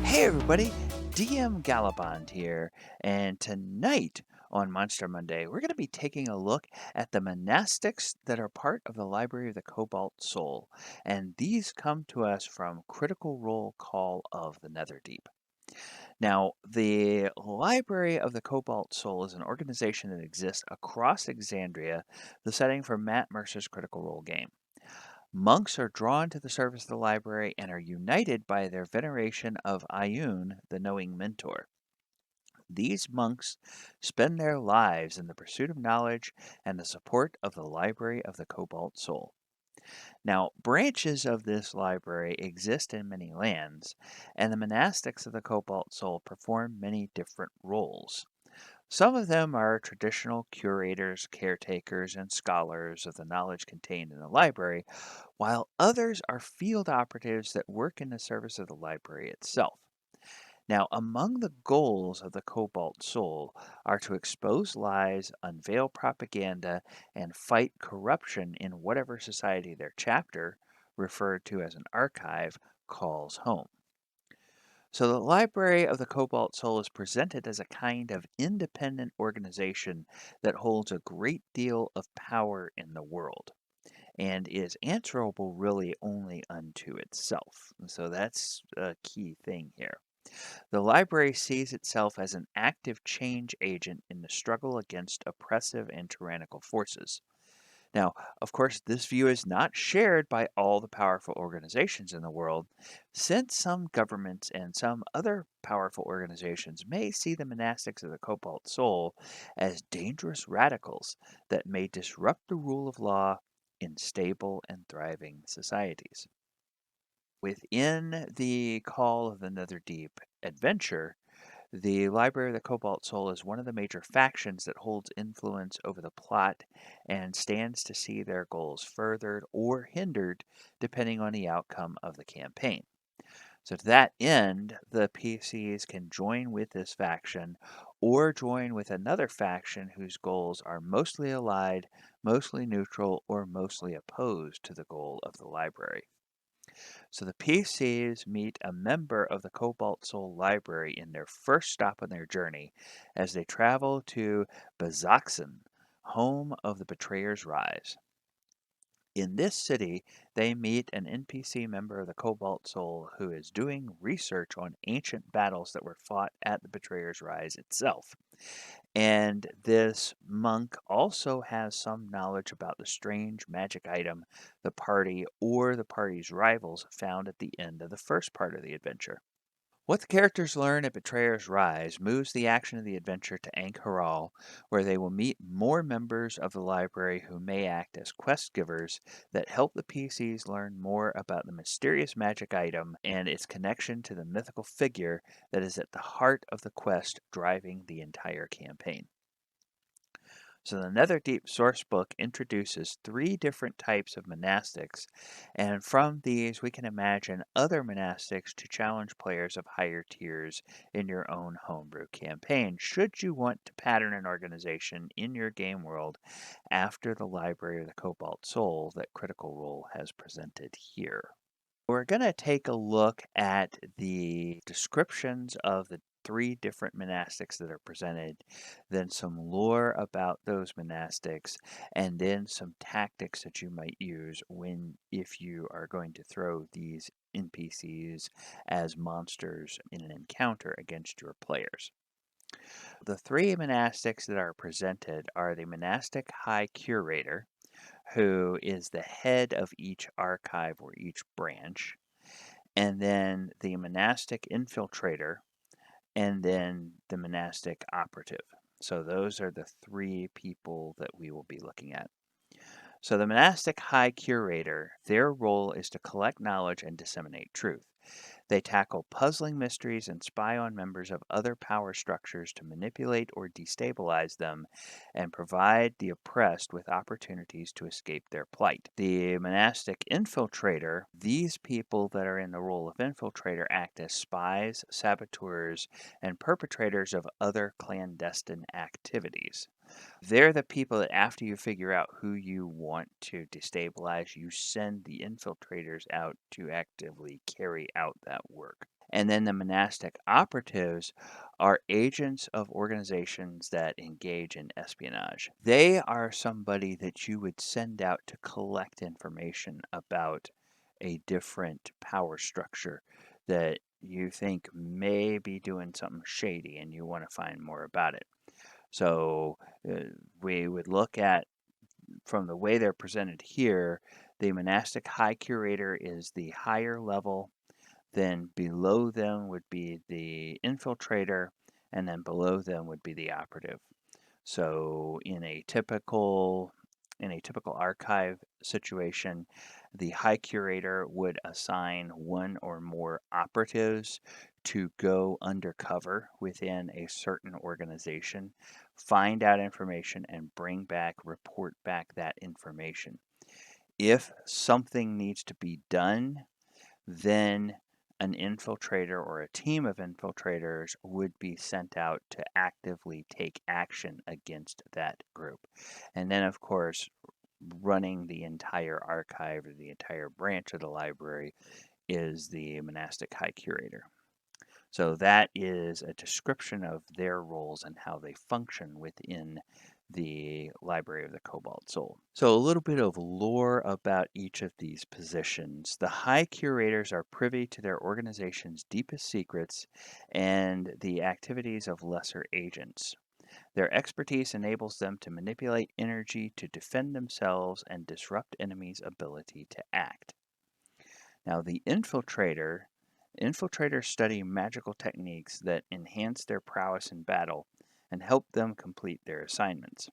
Hey everybody, DM Gallibond here, and tonight on Monster Monday, we're going to be taking a look at the monastics that are part of the Library of the Cobalt Soul, and these come to us from Critical Role Call of the Netherdeep. Now, the Library of the Cobalt Soul is an organization that exists across Exandria, the setting for Matt Mercer's Critical Role game. Monks are drawn to the service of the library and are united by their veneration of Ayun, the knowing mentor. These monks spend their lives in the pursuit of knowledge and the support of the Library of the Cobalt Soul. Now, branches of this library exist in many lands, and the monastics of the Cobalt Soul perform many different roles. Some of them are traditional curators, caretakers, and scholars of the knowledge contained in the library, while others are field operatives that work in the service of the library itself. Now, among the goals of the Cobalt Soul are to expose lies, unveil propaganda, and fight corruption in whatever society their chapter, referred to as an archive, calls home. So the Library of the Cobalt Soul is presented as a kind of independent organization that holds a great deal of power in the world and is answerable really only unto itself. So that's a key thing here. The library sees itself as an active change agent in the struggle against oppressive and tyrannical forces. Now, of course, this view is not shared by all the powerful organizations in the world, since some governments and some other powerful organizations may see the monastics of the Cobalt Soul as dangerous radicals that may disrupt the rule of law in stable and thriving societies. Within the Call of the Netherdeep adventure, the Library of the Cobalt Soul is one of the major factions that holds influence over the plot and stands to see their goals furthered or hindered depending on the outcome of the campaign. So, to that end, the PCs can join with this faction or join with another faction whose goals are mostly allied, mostly neutral, or mostly opposed to the goal of the library. So the PCs meet a member of the Cobalt Soul Library in their first stop on their journey as they travel to Bazaxan, home of the Betrayer's Rise. In this city, they meet an NPC member of the Cobalt Soul who is doing research on ancient battles that were fought at the Betrayer's Rise itself. And this monk also has some knowledge about the strange magic item the party or the party's rivals found at the end of the first part of the adventure. What the characters learn at Betrayer's Rise moves the action of the adventure to Ankh Haral, where they will meet more members of the library who may act as quest givers that help the PCs learn more about the mysterious magic item and its connection to the mythical figure that is at the heart of the quest driving the entire campaign. So the Netherdeep sourcebook introduces three different types of monastics, and from these we can imagine other monastics to challenge players of higher tiers in your own homebrew campaign, should you want to pattern an organization in your game world after the Library of the Cobalt Soul that Critical Role has presented here. We're going to take a look at the descriptions of the three different monastics that are presented, then some lore about those monastics, and then some tactics that you might use if you are going to throw these NPCs as monsters in an encounter against your players. The three monastics that are presented are the Monastic High Curator, who is the head of each archive or each branch, and then the Monastic Infiltrator, and then the Monastic Operative. So those are the three people that we will be looking at. So the Monastic High Curator, their role is to collect knowledge and disseminate truth. They tackle puzzling mysteries and spy on members of other power structures to manipulate or destabilize them and provide the oppressed with opportunities to escape their plight. The monastic infiltrator, these people that are in the role of infiltrator act as spies, saboteurs, and perpetrators of other clandestine activities. They're the people that after you figure out who you want to destabilize, you send the infiltrators out to actively carry out that work. And then the monastic operatives are agents of organizations that engage in espionage. They are somebody that you would send out to collect information about a different power structure that you think may be doing something shady and you want to find more about it. So we would look at, from the way they're presented here, the monastic high curator is the higher level. Then below them would be the infiltrator, and then below them would be the operative. So in a typical archive situation, the high curator would assign one or more operatives to go undercover within a certain organization, find out information, and report back that information. If something needs to be done, then an infiltrator or a team of infiltrators would be sent out to actively take action against that group. And then, of course, running the entire archive or the entire branch of the library is the monastic high curator. So that is a description of their roles and how they function within the Library of the Cobalt Soul. So a little bit of lore about each of these positions. The High Curators are privy to their organization's deepest secrets and the activities of lesser agents. Their expertise enables them to manipulate energy to defend themselves and disrupt enemies' ability to act. Now, the infiltrators study magical techniques that enhance their prowess in battle and help them complete their assignments.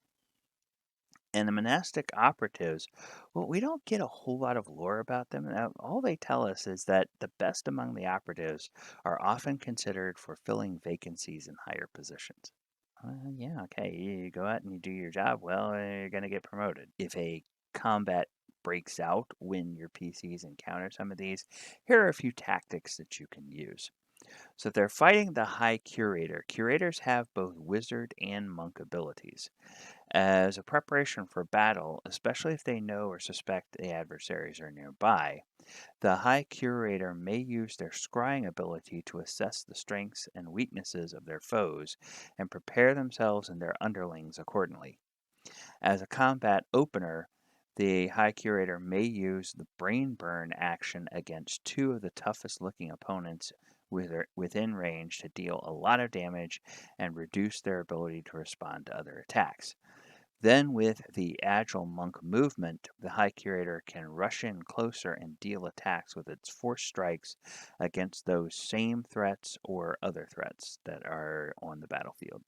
And the monastic operatives, well, we don't get a whole lot of lore about them. All they tell us is that the best among the operatives are often considered for filling vacancies in higher positions. Yeah, okay. You go out and you do your job well, you're going to get promoted. If a combat breaks out when your PCs encounter some of these, here are a few tactics that you can use. So if they're fighting the High Curator, curators have both wizard and monk abilities. As a preparation for battle, especially if they know or suspect the adversaries are nearby, the High Curator may use their scrying ability to assess the strengths and weaknesses of their foes and prepare themselves and their underlings accordingly. As a combat opener, the High Curator may use the Brain Burn action against two of the toughest looking opponents within range to deal a lot of damage and reduce their ability to respond to other attacks. Then, with the Agile Monk movement, the High Curator can rush in closer and deal attacks with its force strikes against those same threats or other threats that are on the battlefield.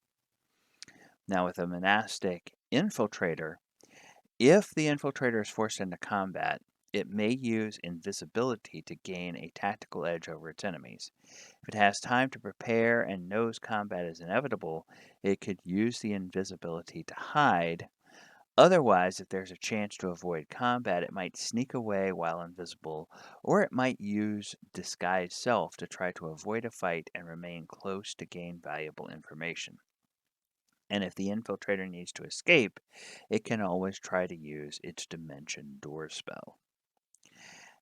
Now, with a Monastic Infiltrator, if the Infiltrator is forced into combat, it may use invisibility to gain a tactical edge over its enemies. If it has time to prepare and knows combat is inevitable, it could use the invisibility to hide. Otherwise, if there's a chance to avoid combat, it might sneak away while invisible, or it might use disguise self to try to avoid a fight and remain close to gain valuable information. And if the infiltrator needs to escape, it can always try to use its Dimension Door spell.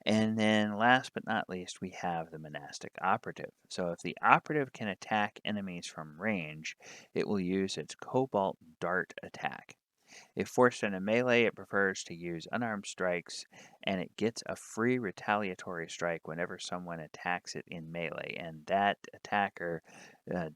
And then last but not least, we have the monastic operative. So if the operative can attack enemies from range, it will use its Cobalt Dart attack. If forced into melee, it prefers to use unarmed strikes, and it gets a free retaliatory strike whenever someone attacks it in melee, and that attacker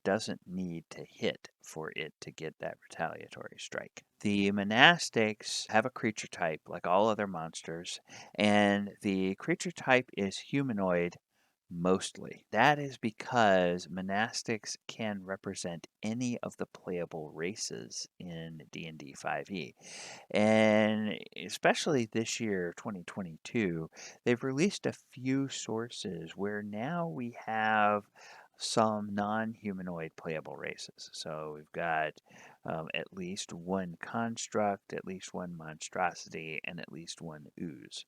doesn't need to hit for it to get that retaliatory strike. The monastics have a creature type like all other monsters, and the creature type is humanoid mostly. That is because monastics can represent any of the playable races in D&D 5e. And especially this year, 2022, they've released a few sources where now we have some non-humanoid playable races. So we've got at least one construct, at least one monstrosity, and at least one ooze.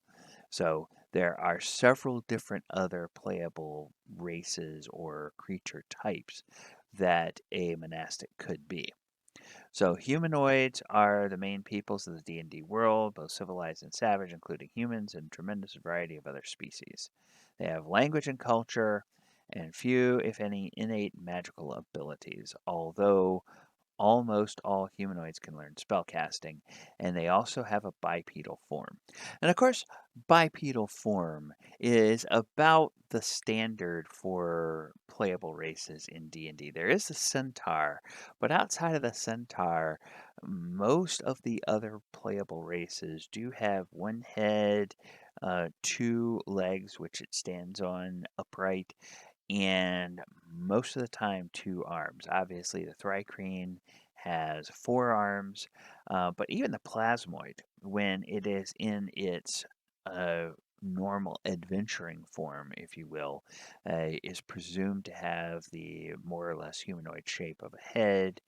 So there are several different other playable races or creature types that a monastic could be. So humanoids are the main peoples of the D&D world, both civilized and savage, including humans and a tremendous variety of other species. They have language and culture, and few, if any, innate magical abilities, although almost all humanoids can learn spellcasting, and they also have a bipedal form. And of course, bipedal form is about the standard for playable races in D&D. There is the centaur, but outside of the centaur, most of the other playable races do have one head, two legs, which it stands on upright, and most of the time two arms. Obviously, the Thri-kreen has four arms, but even the plasmoid, when it is in its uh, normal adventuring form, if you will, is presumed to have the more or less humanoid shape of a head,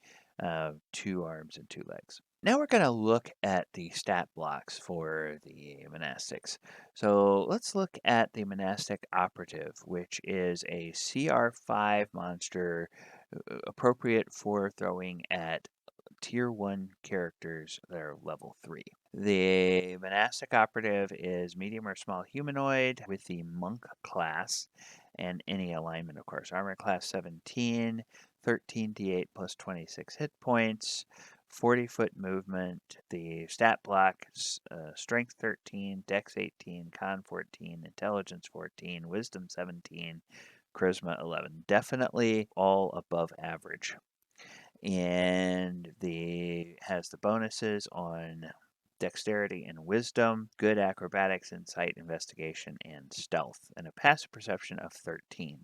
two arms, and two legs. Now we're going to look at the stat blocks for the monastics. So let's look at the monastic operative, which is a CR5 monster appropriate for throwing at tier 1 characters that are level 3. The monastic operative is medium or small humanoid with the monk class and any alignment, of course. Armor class 17, 13d8 plus 26 hit points, 40-foot movement. The stat block, strength 13, dex 18, con 14, intelligence 14, wisdom 17, charisma 11. Definitely all above average. And the has the bonuses on dexterity and wisdom, good acrobatics, insight, investigation, and stealth, and a passive perception of 13.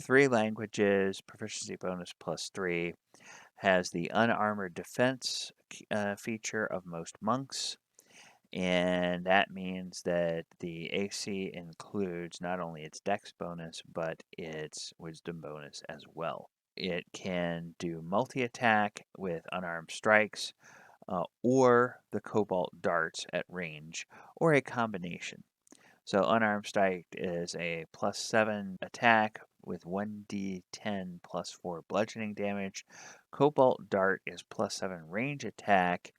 3 languages, proficiency bonus +3, has the unarmored defense feature of most monks, and that means that the AC includes not only its dex bonus, but its wisdom bonus as well. It can do multi-attack with unarmed strikes, or the Cobalt darts at range, or a combination. So unarmed strike is a +7 attack with 1d10 +4 bludgeoning damage. Cobalt dart is +7 range attack,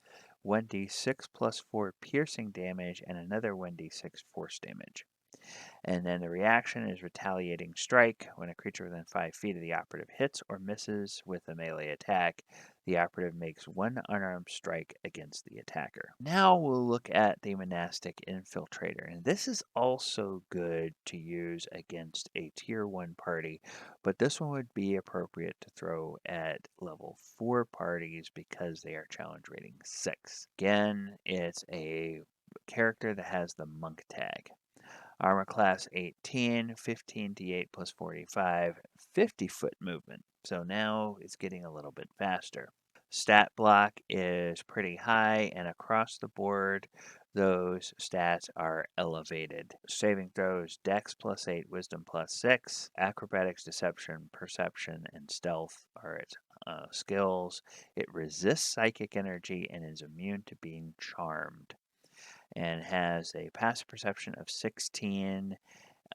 1d6 +4 piercing damage, and another 1d6 force damage. And then the reaction is retaliating strike. When a creature within 5 feet of the operative hits or misses with a melee attack, the operative makes one unarmed strike against the attacker. Now we'll look at the Monastic Infiltrator. And this is also good to use against a tier 1 party, but this one would be appropriate to throw at level 4 parties because they are challenge rating 6. Again, it's a character that has the monk tag. Armor class 18, 15d8 plus 45, 50-foot movement. So now it's getting a little bit faster. Stat block is pretty high, and across the board, those stats are elevated. Saving throws, dex +8, wisdom +6, acrobatics, deception, perception, and stealth are its skills. It resists psychic energy and is immune to being charmed, and has a passive perception of 16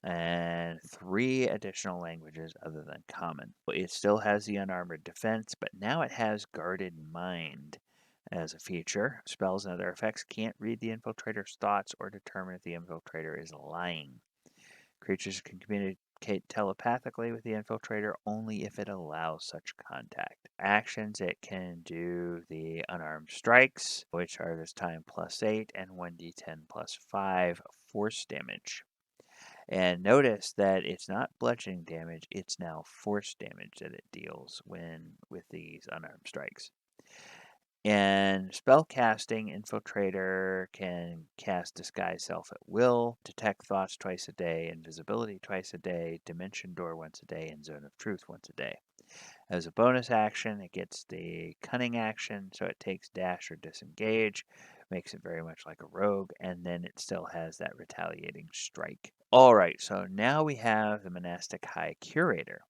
and 3 additional languages other than common. It still has the unarmored defense, but now it has guarded mind as a feature. Spells and other effects can't read the infiltrator's thoughts or determine if the infiltrator is lying. Creatures can communicate telepathically with the infiltrator only if it allows such contact. Actions, it can do the unarmed strikes, which are this time +8 and 1d10 +5 force damage. And notice that it's not bludgeoning damage, it's now force damage that it deals when with these unarmed strikes. And spell casting, Infiltrator can cast Disguise Self at will, Detect Thoughts twice a day, Invisibility twice a day, Dimension Door once a day, and Zone of Truth once a day. As a bonus action, it gets the Cunning action, so it takes Dash or Disengage, makes it very much like a rogue, and then it still has that Retaliating Strike. Alright, so now we have the Monastic High Curator.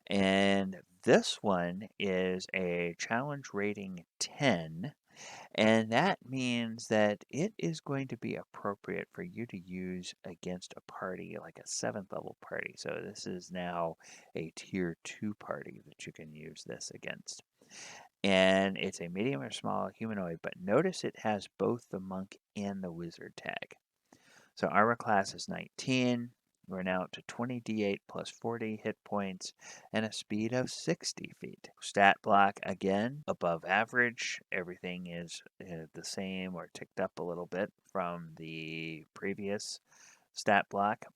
And this one is a challenge rating 10, and that means that it is going to be appropriate for you to use against a party like a 7th level party. So this is now a tier 2 party that you can use this against. And it's a medium or small humanoid, but notice it has both the monk and the wizard tag. So armor class is 19, We're now up to 20d8 plus 40 hit points and a speed of 60 feet. Stat block, again, above average. Everything is the same or ticked up a little bit from the previous stat block.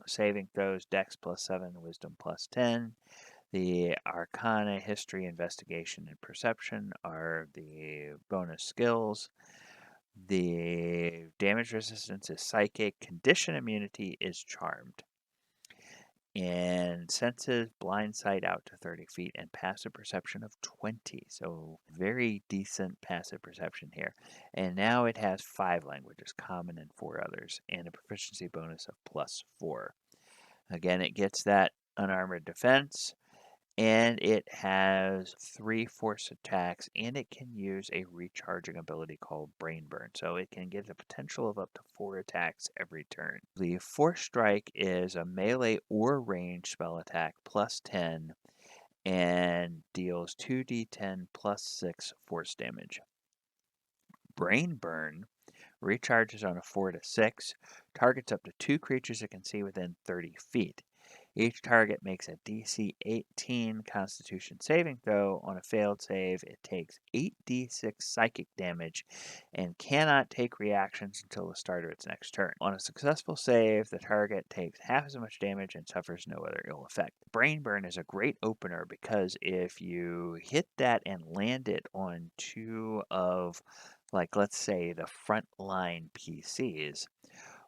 Saving throws, Dex plus 7, Wisdom plus 10. The Arcana, History, Investigation, and Perception are the bonus skills. The damage resistance is Psychic. Condition immunity is Charmed. And senses, blind sight out to 30 feet, and passive perception of 20. So very decent passive perception here. And now it has 5 languages, common and 4 others, and a proficiency bonus of plus 4. Again, it gets that unarmored defense. And it has 3 force attacks, and it can use a recharging ability called Brain Burn. So it can get the potential of up to 4 attacks every turn. The Force Strike is a melee or range spell attack plus 10 and deals 2d10 plus 6 force damage. Brain Burn recharges on a 4 to 6, targets up to 2 creatures it can see within 30 feet. Each target makes a DC 18 Constitution saving throw. On a failed save, it takes 8d6 psychic damage and cannot take reactions until the start of its next turn. On a successful save, the target takes half as much damage and suffers no other ill effect. Brain Burn is a great opener because if you hit that and land it on 2 of, like, let's say, the frontline PCs,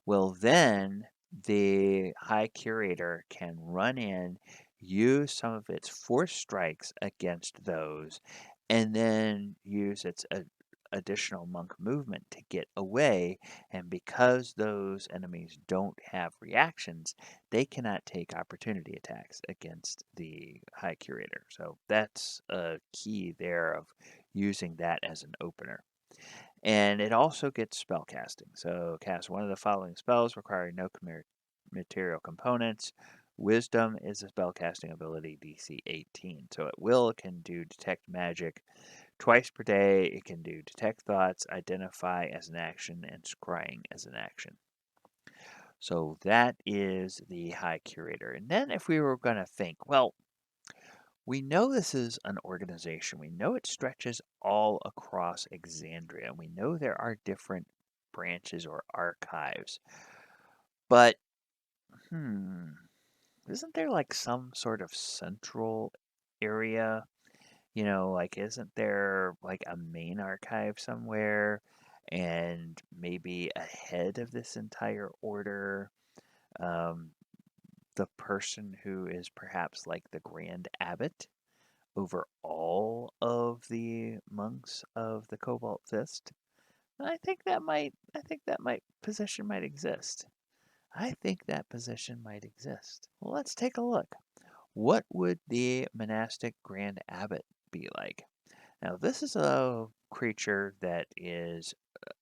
well, then the High Curator can run in, use some of its force strikes against those, and then use its additional monk movement to get away. And because those enemies don't have reactions, they cannot take opportunity attacks against the High Curator. So that's a key there of using that as an opener. And it also gets spell casting. So cast one of the following spells requiring no material components. Wisdom is a spell casting ability, DC 18. So it can do detect magic twice per day. It can do detect thoughts, identify as an action, and scrying as an action. So that is the High Curator. And then if we were going to think, well, we know this is an organization. We know it stretches all across Exandria. We know there are different branches or archives. But, isn't there like some sort of central area? Like, isn't there like a main archive somewhere? And maybe ahead of this entire order, um, the person who is perhaps like the Grand Abbot over all of the monks of the Cobalt Fist. I think that position might exist. I think that position might exist. Well, let's take a look. What would the monastic Grand Abbot be like? Now, this is a creature that is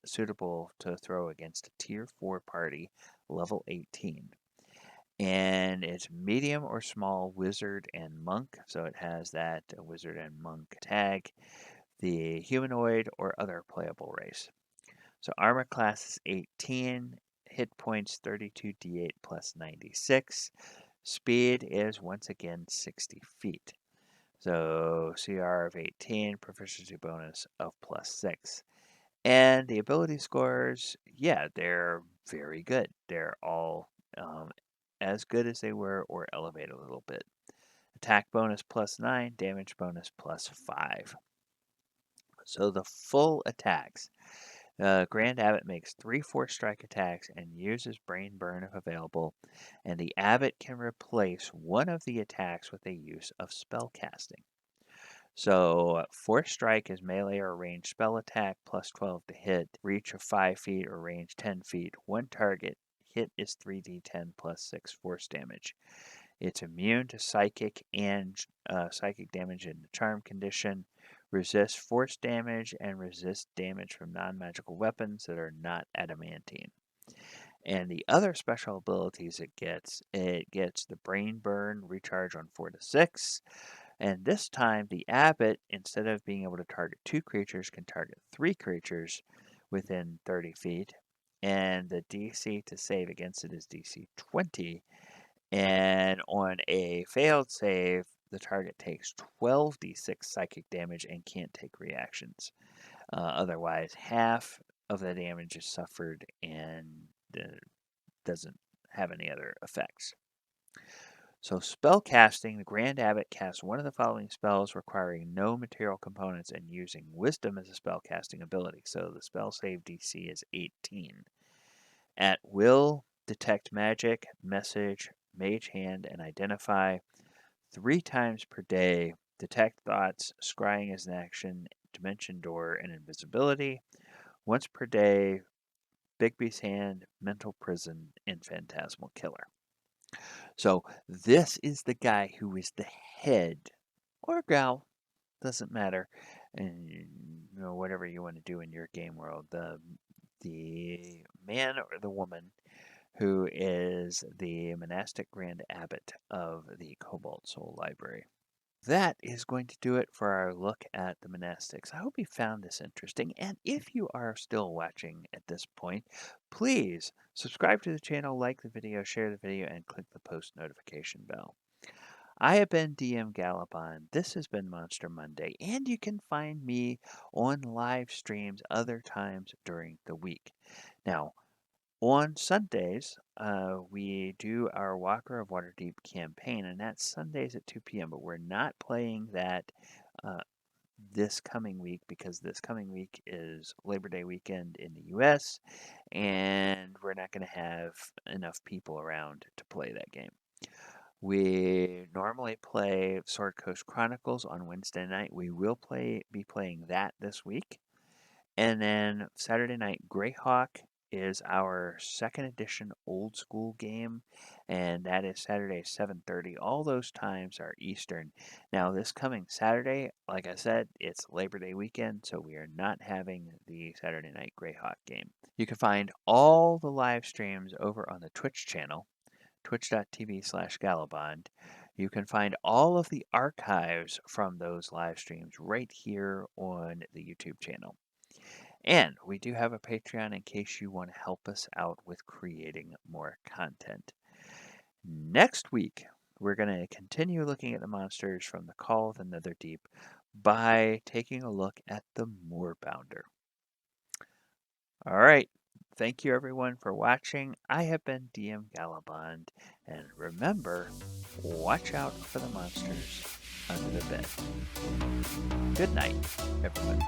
suitable to throw against a tier 4 party, level 18. And it's medium or small wizard and monk, so it has that wizard and monk tag. The humanoid or other playable race. So armor class is 18, hit points 32d8 plus 96. Speed is once again 60 feet. So CR of 18, proficiency bonus of plus 6. And the ability scores, yeah, they're very good. They're all as good as they were or elevate a little bit. Attack bonus plus 9, damage bonus plus 5. So the full attacks. Grand Abbot makes 3 force strike attacks and uses Brain Burn if available, and the Abbot can replace one of the attacks with a use of spell casting. So Force Strike is melee or ranged spell attack, plus 12 to hit, reach of 5 feet or range 10 feet. One target hit is 3d10 plus 6 force damage. It's immune to psychic and psychic damage in the charm condition, resist force damage, and resist damage from non-magical weapons that are not adamantine. And the other special abilities it gets the Brain Burn recharge on 4 to 6. And this time, the Abbot, instead of being able to target 2 creatures, can target 3 creatures within 30 feet. And the DC to save against it is DC 20. And on a failed save, the target takes 12d6 psychic damage and can't take reactions. Otherwise, half of the damage is suffered and doesn't have any other effects. So spell casting, the Grand Abbot casts one of the following spells requiring no material components and using Wisdom as a spell casting ability. So the spell save DC is 18. At will, detect magic, message, mage hand, and identify 3 times per day. Detect thoughts, scrying as an action, dimension door, and invisibility. Once per day, Bigby's hand, mental prison, and phantasmal killer. So this is the guy who is the head, or gal, doesn't matter, and whatever you want to do in your game world. The man or the woman who is the monastic Grand Abbot of the Cobalt Soul Library. That is going to do it for our look at the monastics. I hope you found this interesting, and if you are still watching at this point, please subscribe to the channel, like the video, share the video, and click the post notification bell. I have been DM Gallibond. This has been Monster Monday, and you can find me on live streams other times during the week. Now, on Sundays, we do our Walker of Waterdeep campaign, and that's Sundays at 2 p.m., but we're not playing that this coming week because this coming week is Labor Day weekend in the U.S., and we're not going to have enough people around to play that game. We normally play Sword Coast Chronicles on Wednesday night. We will be playing that this week. And then Saturday night, Greyhawk is our second edition old school game, and that is Saturday 7:30. All those times are Eastern. Now, this coming Saturday, like I said, it's Labor Day weekend, so we are not having the Saturday night Greyhawk game. You can find all the live streams over on the Twitch channel, twitch.tv/Gallibond. You can find all of the archives from those live streams right here on the YouTube channel. And we do have a Patreon in case you want to help us out with creating more content. Next week, we're going to continue looking at the monsters from the Call of the Netherdeep by taking a look at the Moorbounder. All right. Thank you, everyone, for watching. I have been DM Gallibond, and remember, watch out for the monsters under the bed. Good night, everybody.